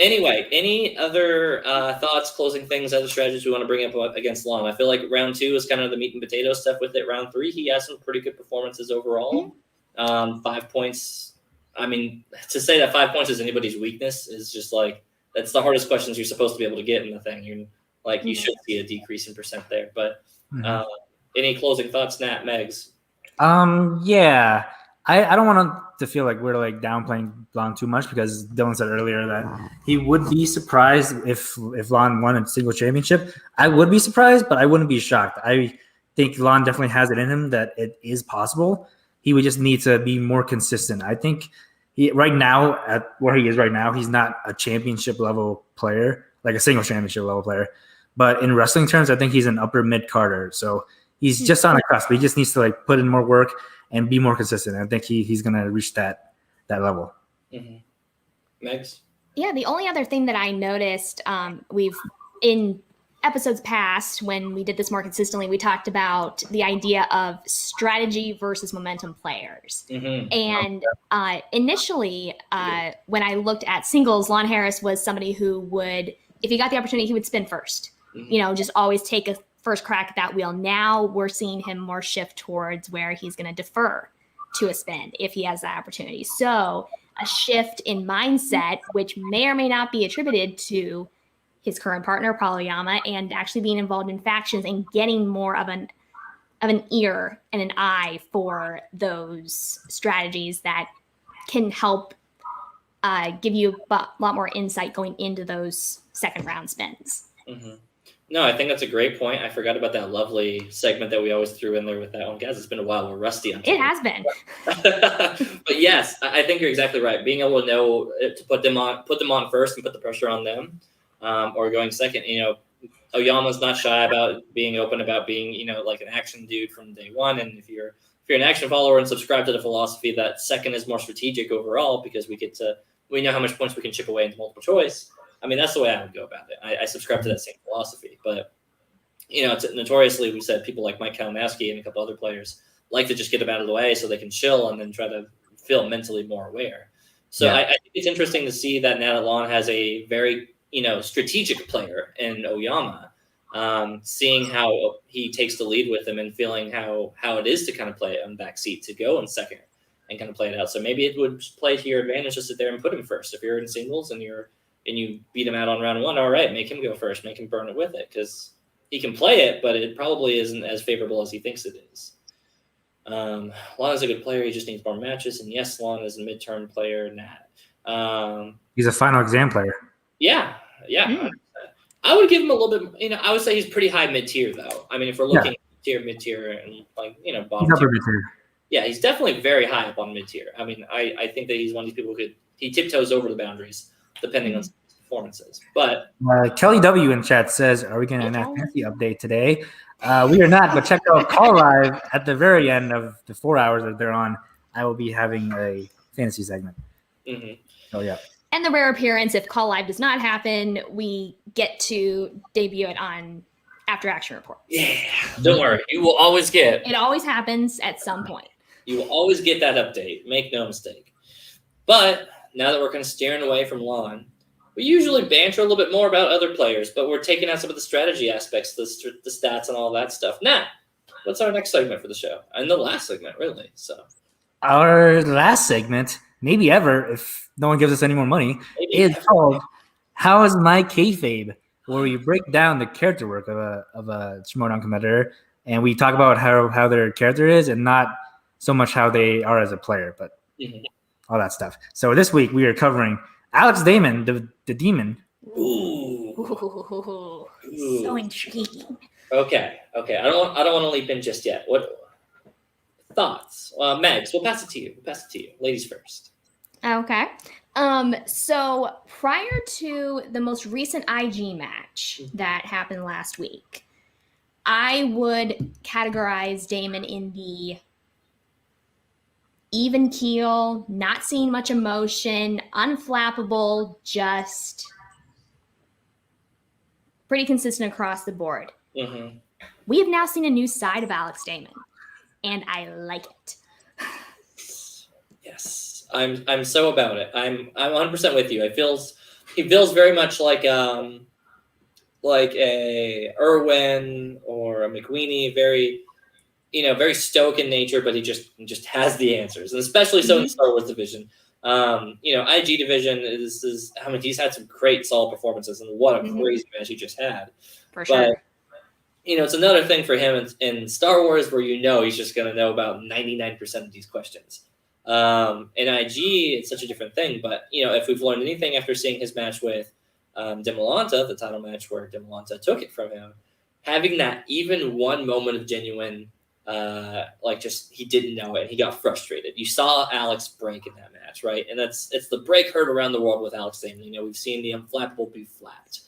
anyway, any other thoughts, closing things, other strategies we want to bring up against Lon? I feel like round 2 is kind of the meat and potato stuff with it. Round 3, he has some pretty good performances overall. 5 points. I mean, to say that 5 points is anybody's weakness is just like, that's the hardest questions you're supposed to be able to get in the thing. You should see a decrease in percent there. But any closing thoughts, Nat, Megs? Yeah. I don't want to feel like we're like downplaying Lon too much, because Dylan said earlier that he would be surprised if Lon won a single championship. I would be surprised, but I wouldn't be shocked. I think Lon definitely has it in him that it is possible. He would just need to be more consistent. I think right now, at where he is right now, he's not a championship level player, like a single championship level player. But in wrestling terms, I think he's an upper mid carder. So he's just on the cusp. He just needs to like put in more work and be more consistent. I think he's going to reach that level. Megs? Yeah, the only other thing that I noticed, we've in episodes past, when we did this more consistently, we talked about the idea of strategy versus momentum players. And initially, when I looked at singles, Lon Harris was somebody who would, if he got the opportunity, he would spin first. Just always take a first crack at that wheel. Now we're seeing him more shift towards where he's going to defer to a spin if he has that opportunity. So a shift in mindset, which may or may not be attributed to his current partner, Paul Oyama, and actually being involved in factions and getting more of an ear and an eye for those strategies that can help give you a lot more insight going into those second round spins. No, I think that's a great point. I forgot about that lovely segment that we always threw in there with that one. Guys, it's been a while. We're rusty on it. Has been. But yes, I think you're exactly right. Being able to know to put them on first and put the pressure on them, or going second. Oyama's not shy about being open about being, like an action dude from day one. And if you're an action follower and subscribe to the philosophy that second is more strategic overall, because we know how much points we can chip away into multiple choice. I mean, that's the way I would go about it. I subscribe to that same philosophy. But, it's notoriously, we said people like Mike Kalinowski and a couple other players like to just get them out of the way so they can chill and then try to feel mentally more aware. So I think it's interesting to see that now that Lon has a very, strategic player in Oyama, seeing how he takes the lead with him and feeling how it is to kind of play it on back seat, to go in second and kind of play it out. So maybe it would play to your advantage to sit there and put him first. If you're in singles and you beat him out on round 1, all right, make him go first, make him burn it with it, because he can play it, but it probably isn't as favorable as he thinks it is. Lon is a good player. He just needs more matches. And yes, Lon is a midterm player. Nat. He's a final exam player. Yeah. I would give him a little bit, I would say he's pretty high mid-tier, though. I mean, if we're looking at mid-tier and bottom tier. Mid-tier. Yeah, he's definitely very high up on mid-tier. I mean, I think that he's one of these people who he tiptoes over the boundaries depending on performances. But Kelly W in chat says, are we getting an fantasy update today? We are not, but check out Call Live at the very end of the 4 hours that they're on. I will be having a fantasy segment. So yeah. And the rare appearance, if Call Live does not happen, we get to debut it on After Action Report. Yeah, don't worry. You will always get. It always happens at some point. You will always get that update. Make no mistake. But now that we're kind of steering away from Lon, we usually banter a little bit more about other players, but we're taking out some of the strategy aspects, the stats and all that stuff. Now, what's our next segment for the show? And the last segment, really. So our last segment, maybe ever, if no one gives us any more money, is called How is My Kayfabe? where we break down the character work of a Schmoedown competitor, and we talk about how their character is, and not so much how they are as a player, but all that stuff. So this week we are covering Alex Damon, the demon. Ooh. So intriguing. Okay. I don't want to leap in just yet. What thoughts? Megs, we'll pass it to you. Ladies first. Okay. So prior to the most recent IG match that happened last week, I would categorize Damon in the even keel, not seeing much emotion, unflappable, just pretty consistent across the board. Mm-hmm. We have now seen a new side of Alex Damon, and I like it. Yes. I'm so about it. I'm 100% with you. He feels very much like a Irwin or a McWeenie, very stoic in nature, but he just has the answers, and especially so in the Star Wars division. IG division is he's had some great solid performances, and what a crazy match he just had. For sure. But, it's another thing for him in Star Wars where he's just going to know about 99% of these questions. In IG, it's such a different thing. But, if we've learned anything after seeing his match with Demolanta, the title match where Demolanta took it from him, having that even one moment of genuine, he didn't know it and he got frustrated. You saw Alex break in that match, right? And it's the break heard around the world with Alex Damon. We've seen the unflappable be flapped.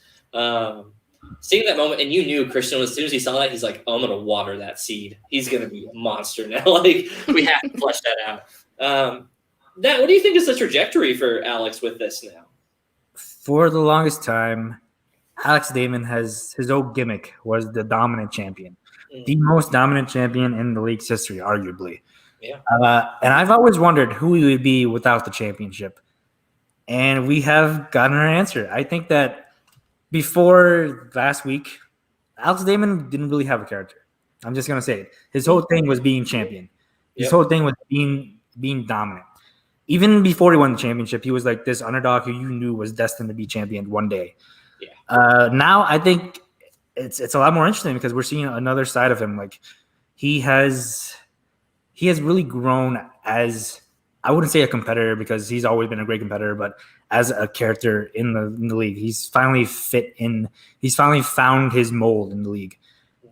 Seeing that moment, and you knew Christian, as soon as he saw that, he's like, oh, I'm going to water that seed. He's going to be a monster now. We have to flesh that out. What do you think is the trajectory for Alex with this now? For the longest time, Alex Damon his old gimmick was the dominant champion. The most dominant champion in the league's history, arguably. Yeah. And I've always wondered who he would be without the championship. And we have gotten our answer. I think that before last week, Alex Damon didn't really have a character. I'm just going to say it. His whole thing was being champion. His whole thing was being dominant. Even before he won the championship, he was like this underdog who you knew was destined to be champion one day. Yeah. Now I think it's a lot more interesting because we're seeing another side of him. Like he has really grown as, I wouldn't say a competitor because he's always been a great competitor, but as a character in the league. He's finally he's finally found his mold in the league.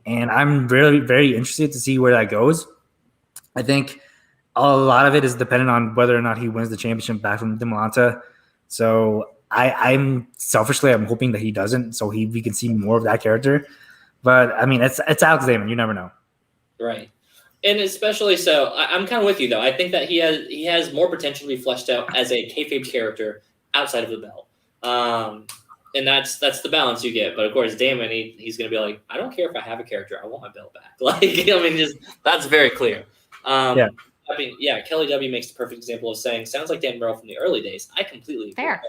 And I'm very, very interested to see where that goes. I think a lot of it is dependent on whether or not he wins the championship back from Demolanta. So I'm hoping that he doesn't, so we can see more of that character. But I mean, it's Alex Damon. You never know. Right. And especially so, I'm kind of with you though. I think that he has more potential to be fleshed out as a kayfabe character outside of the belt, and that's the balance you get. But of course, Damon, he's going to be like, I don't care if I have a character, I want my belt back. That's very clear. Kelly W makes the perfect example of saying, sounds like Dan Murrell from the early days. I completely agree. Fair.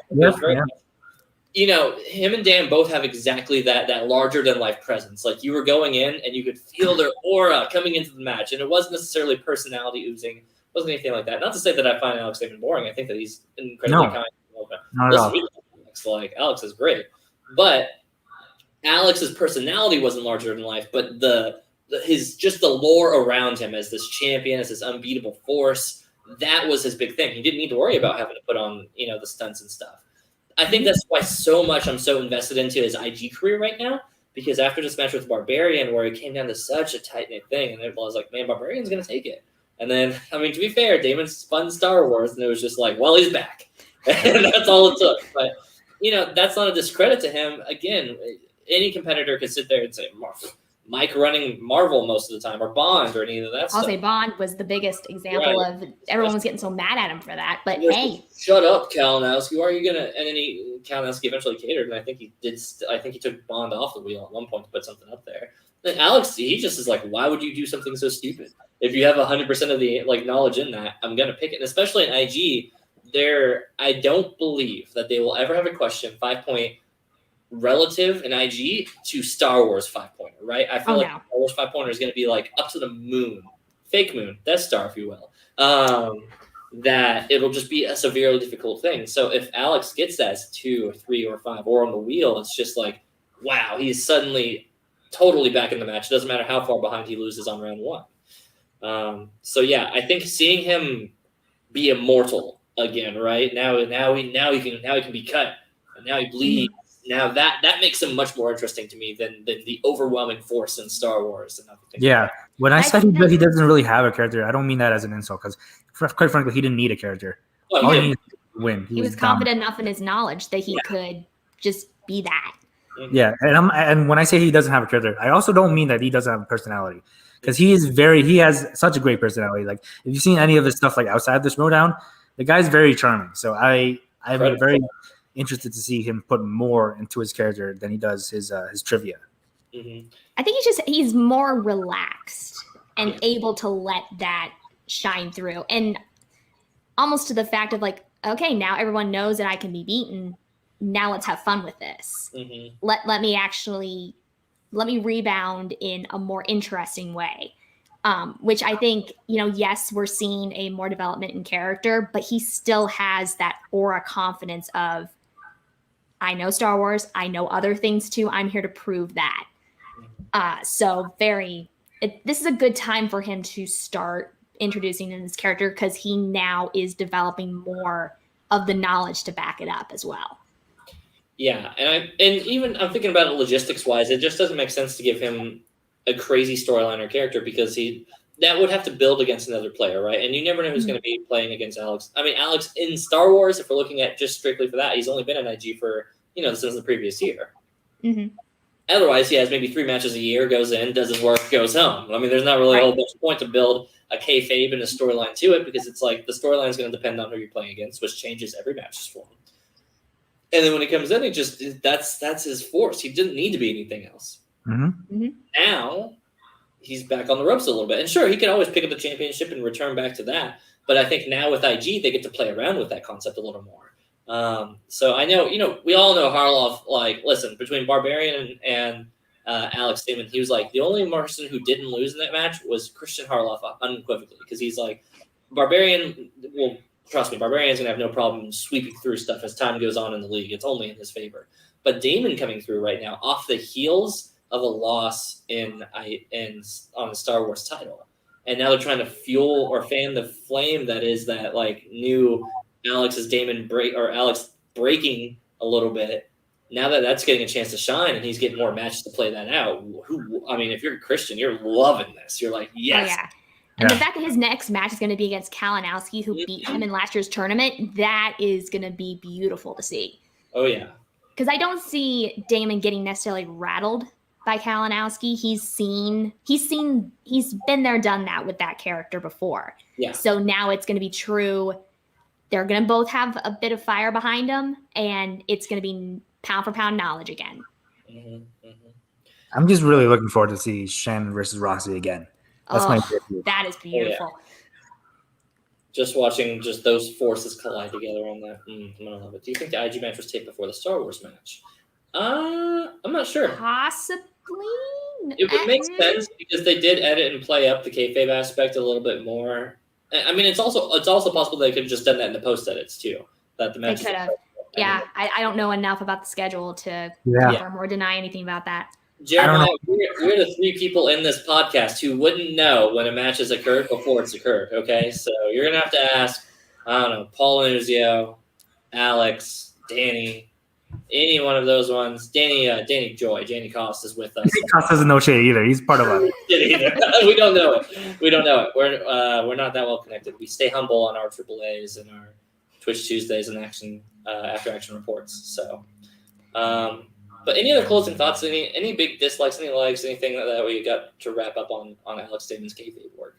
Him and Dan both have exactly that larger than life presence. Like you were going in and you could feel their aura coming into the match, and it wasn't necessarily personality oozing. It wasn't anything like that. Not to say that I find Alex Damon boring. I think that he's incredibly kind. Not at all. Like Alex is great, but Alex's personality wasn't larger than life. But the lore around him as this champion, as this unbeatable force, that was his big thing. He didn't need to worry about having to put on the stunts and stuff. I think that's why I'm so invested into his IG career right now, because after this match with Barbarian, where it came down to such a tight-knit thing, and everyone was like, man, Barbarian's going to take it. And then, to be fair, Damon spun Star Wars, and it was just like, well, he's back. And that's all it took. But, that's not a discredit to him. Again, any competitor could sit there and say, Mike running Marvel most of the time, or Bond, or any of that stuff. I'll say Bond was the biggest example of everyone was getting so mad at him for that. But hey, shut up, Kalinowski. Why are you gonna? And then Kalinowski eventually catered, and I think he did. I think he took Bond off the wheel at one point to put something up there. And Alex, he just is like, why would you do something so stupid? If you have 100% of the knowledge in that, I'm gonna pick it. And especially in IG, I don't believe that they will ever have a question 5-point relative in IG to Star Wars 5-pointer, right? I feel Star Wars 5-pointer is going to be like up to the moon, fake moon, Death Star, if you will. That it'll just be a severely difficult thing. So if Alex gets that as 2 or 3 or 5 or on the wheel, it's just like, wow, he's suddenly totally back in the match. It doesn't matter how far behind he loses on round one. So yeah, I think seeing him be immortal again, right? Now he can be cut, and now he bleeds. Now that makes him much more interesting to me than the overwhelming force in Star Wars and everything. Yeah, when I said he doesn't really have a character, I don't mean that as an insult, because quite frankly, he didn't need a character. All he needed to win. He was confident enough in his knowledge that he could just be that. Yeah, and when I say he doesn't have a character, I also don't mean that he doesn't have a personality, because he has such a great personality. Like, if you've seen any of his stuff like outside the Schmodown, the guy's very charming. So I'm very interested to see him put more into his character than he does his trivia. Mm-hmm. I think he's more relaxed and able to let that shine through, and almost to the fact of like, okay, now everyone knows that I can be beaten. Now let's have fun with this. Mm-hmm. Let me rebound in a more interesting way. Which I think, yes, we're seeing a more development in character, but he still has that aura confidence of, I know Star Wars, I know other things too. I'm here to prove that. This is a good time for him to start introducing in his character, because he now is developing more of the knowledge to back it up as well. Yeah, and even I'm thinking about it logistics wise, it just doesn't make sense to give him a crazy storyline or character, because that would have to build against another player, right? And you never know who's going to be playing against Alex. I mean, Alex in Star Wars, if we're looking at just strictly for that, he's only been in IG for since the previous year. Mm-hmm. Otherwise, he has maybe 3 matches a year, goes in, does his work, goes home. I mean, there's not really a whole bunch of point to build a kayfabe and a storyline to it, because it's like the storyline is going to depend on who you're playing against, which changes every match for him. And then when he comes in, that's his force. He didn't need to be anything else. Mm-hmm. Mm-hmm. Now he's back on the ropes a little bit, and sure, he can always pick up the championship and return back to that. But I think now with IG, they get to play around with that concept a little more. So I know, we all know Harloff. Like, listen, between Barbarian and Alex Damon, he was like the only person who didn't lose in that match was Christian Harloff, unequivocally, because he's like, Barbarian. Well, trust me, Barbarian's gonna have no problem sweeping through stuff as time goes on in the league. It's only in his favor. But Damon coming through right now off the heels of a loss on the Star Wars title, and now they're trying to fuel or fan the flame that is that like new Alex breaking a little bit. Now that's getting a chance to shine, and he's getting more matches to play that out. If you're a Christian, you're loving this. You're like, yes. Oh, yeah. And the fact that his next match is going to be against Kalinowski, who beat him in last year's tournament, that is going to be beautiful to see. Oh, yeah. Because I don't see Damon getting necessarily rattled by Kalinowski. He's been there, done that with that character before. Yeah. So now it's going to be true. They're going to both have a bit of fire behind them, and it's going to be pound for pound knowledge again. Mm-hmm. Mm-hmm. I'm just really looking forward to see Shannon versus Roxy again. That's my favorite. That is beautiful. Oh, yeah. Just watching those forces collide together on that. I'm gonna love it. Do you think the IG match was taped before the Star Wars match? I'm not sure. Possibly. It would make sense, because they did edit and play up the kayfabe aspect a little bit more. I mean, it's also possible they could have just done that in the post edits too. That the match. They could have. Yeah, I don't know enough about the schedule to confirm or deny anything about that. Jeremiah, we're the 3 people in this podcast who wouldn't know when a match has occurred before it's occurred, okay? So you're going to have to ask, I don't know, Paul Nunzio, Alex, Danny, any one of those ones. Danny Joy, Danny Cost is with us. Cost doesn't know shit either. He's part of us. We don't know it. We're not that well connected. We stay humble on our AAAs and our Twitch Tuesdays and after action reports. So, but any other closing thoughts? Any big dislikes, any likes, anything that we got to wrap up on Alex Damon's kayfabe work?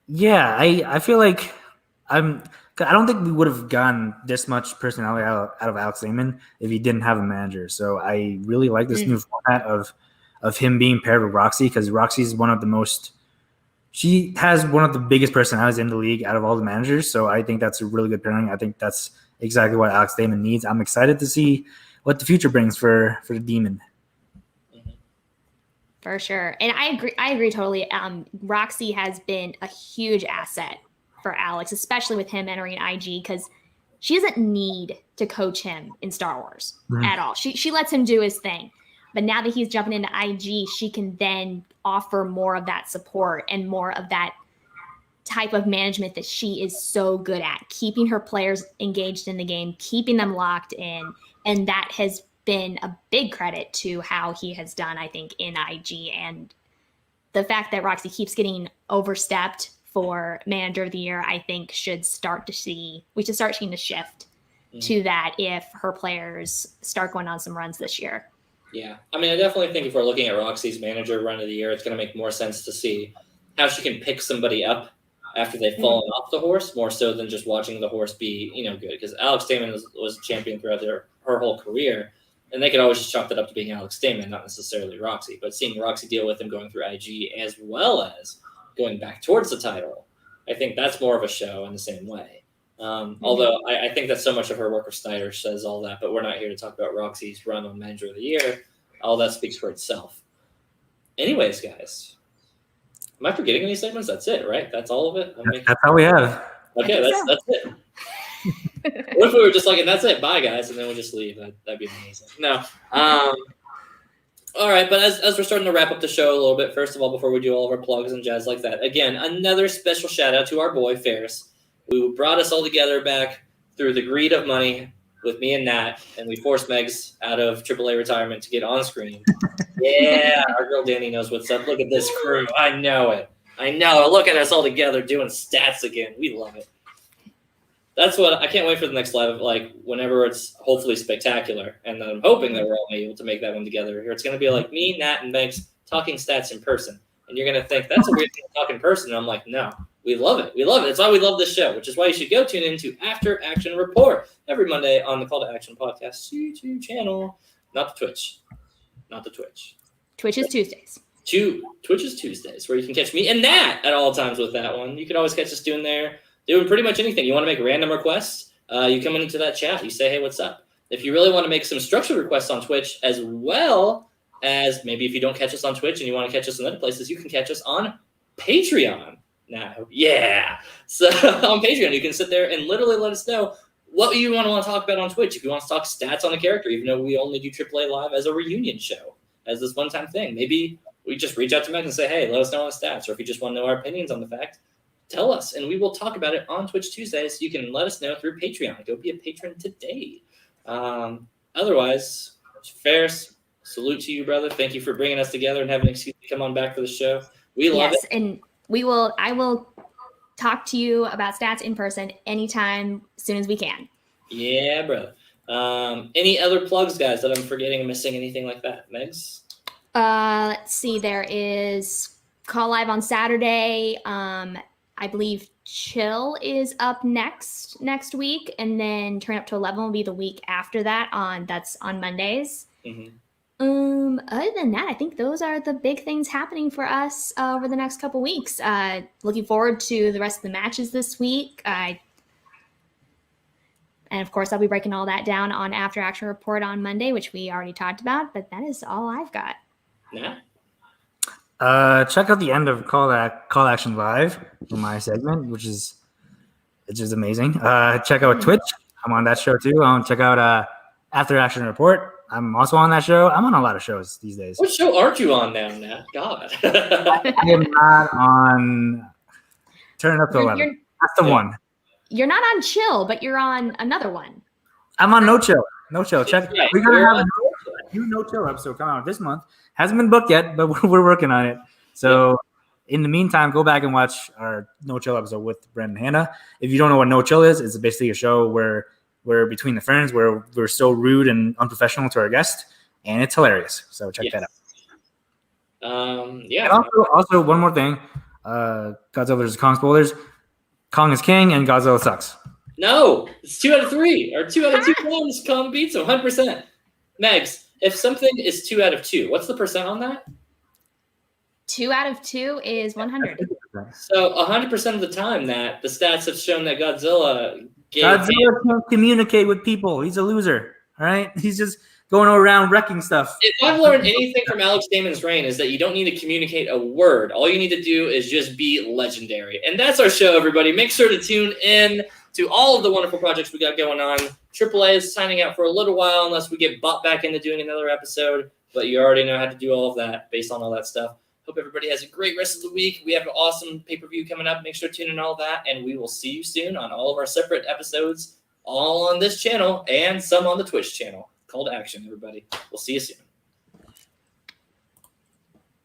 Yeah, I feel like I don't think we would have gotten this much personality out of Alex Damon if he didn't have a manager. So I really like this new format of him being paired with Roxy, because Roxy's she has one of the biggest personalities in the league out of all the managers. So I think that's a really good pairing. I think that's exactly what Alex Damon needs. I'm excited to see what the future brings for the Demon. For sure. And I agree totally. Roxy has been a huge asset for Alex, especially with him entering IG, because she doesn't need to coach him in Star Wars at all. She lets him do his thing. But now that he's jumping into IG, she can then offer more of that support and more of that type of management that she is so good at, keeping her players engaged in the game, keeping them locked in. And that has been a big credit to how he has done, I think, in IG. And the fact that Roxy keeps getting overstepped for Manager of the Year, I think we should start seeing the shift to that if her players start going on some runs this year. Yeah. I mean, I definitely think if we're looking at Roxy's Manager run of the year, it's going to make more sense to see how she can pick somebody up after they've fallen off the horse, more so than just watching the horse be, good. Because Alex Damon was a champion throughout her whole career, and they could always just chalk that up to being Alex Damon, not necessarily Roxy. But seeing Roxy deal with him going through IG as well as going back towards the title, I think that's more of a show in the same way. Although I think that so much of her work with Snyder says all that, but we're not here to talk about Roxy's run on Manager of the Year. All that speaks for itself. Anyways, guys, am I forgetting any segments? That's it, right? That's all of it? That's all we have. Okay, that's it. What if we were just like, and that's it, bye, guys, and then we'll just leave? That'd be amazing. No. All right, but as we're starting to wrap up the show a little bit, first of all, before we do all of our plugs and jazz like that, again, another special shout-out to our boy, Ferris, who brought us all together back through the greed of money with me and Nat, and we forced Megs out of AAA retirement to get on screen. Yeah, our girl Danny knows what's up. Look at this crew. I know it. Look at us all together doing stats again. We love it. That's what I can't wait for the next live, like whenever it's hopefully spectacular. And I'm hoping that we're all able to make that one together here. It's going to be like me, Nat, and Megs talking stats in person. And you're going to think that's a weird thing to talk in person. And I'm like, no, we love it. We love it. It's why we love this show, which is why you should go tune into After Action Report every Monday on the Call to Action Podcast YouTube channel. Not the Twitch. Twitch is Tuesdays. Twitch is Tuesdays, where you can catch me and Nat at all times with that one. You can always catch us doing pretty much anything. You want to make random requests, you come into that chat. You say, hey, what's up? If you really want to make some structured requests on Twitch, as well as maybe if you don't catch us on Twitch and you want to catch us in other places, you can catch us on Patreon now. Yeah. So on Patreon, you can sit there and literally let us know what you want to talk about on Twitch. If you want to talk stats on a character, even though we only do AAA Live as a reunion show, as this one-time thing. Maybe we just reach out to Meg and say, hey, let us know on the stats. Or if you just want to know our opinions on the fact, tell us, and we will talk about it on Twitch Tuesdays. You can let us know through Patreon. Go be a patron today. Otherwise, Ferris, salute to you, brother. Thank you for bringing us together and having an excuse to come on back for the show. We love it. Yes, and I will talk to you about stats in person anytime, as soon as we can. Yeah, brother. Any other plugs, guys, that I'm forgetting or missing, anything like that? Megs? Let's see. There is Call Live on Saturday. I believe Chill is up next week, and then Turn Up to 11 will be the week after that. That's on Mondays. Mm-hmm. Other than that, I think those are the big things happening for us over the next couple weeks. Looking forward to the rest of the matches this week. And of course, I'll be breaking all that down on After Action Report on Monday, which we already talked about. But that is all I've got. Yeah. Check out the end of Call Action Live for my segment, which is amazing. Check out Twitch. I'm on that show too. Check out After Action Report. I'm also on that show. I'm on a lot of shows these days. What show aren't you on now, Nat? God. I am not on Turn It Up to 11. That's the one. You're not on Chill, but you're on another one. I'm on No Chill. No Chill. Check. Yeah, we're going to have a new No Chill episode coming out this month. Hasn't been booked yet, but we're working on it. So in the meantime, go back and watch our No Chill episode with Brent and Hannah. If you don't know what No Chill is, it's basically a show where we're between the friends, where we're so rude and unprofessional to our guest, and it's hilarious. So check that out. Yeah. And also one more thing. Godzilla vs. Kong spoilers. Kong is king and Godzilla sucks. No, it's 2 out of 3 or 2 out of 2 times. Kong beats him 100%. Megs, if something is 2 out of 2, what's the percent on that? 2 out of 2 is 100. So 100% of the time that the stats have shown that Godzilla can't communicate with people. He's a loser. All right, he's just going around wrecking stuff. If I've learned anything from Alex Damon's reign is that you don't need to communicate a word. All you need to do is just be legendary. And that's our show, everybody. Make sure to tune in to all of the wonderful projects we got going on. AAA is signing out for a little while unless we get bought back into doing another episode. But you already know how to do all of that based on all that stuff. Hope everybody has a great rest of the week. We have an awesome pay-per-view coming up. Make sure to tune in all that. And we will see you soon on all of our separate episodes, all on this channel and some on the Twitch channel. Call to action, everybody. We'll see you soon.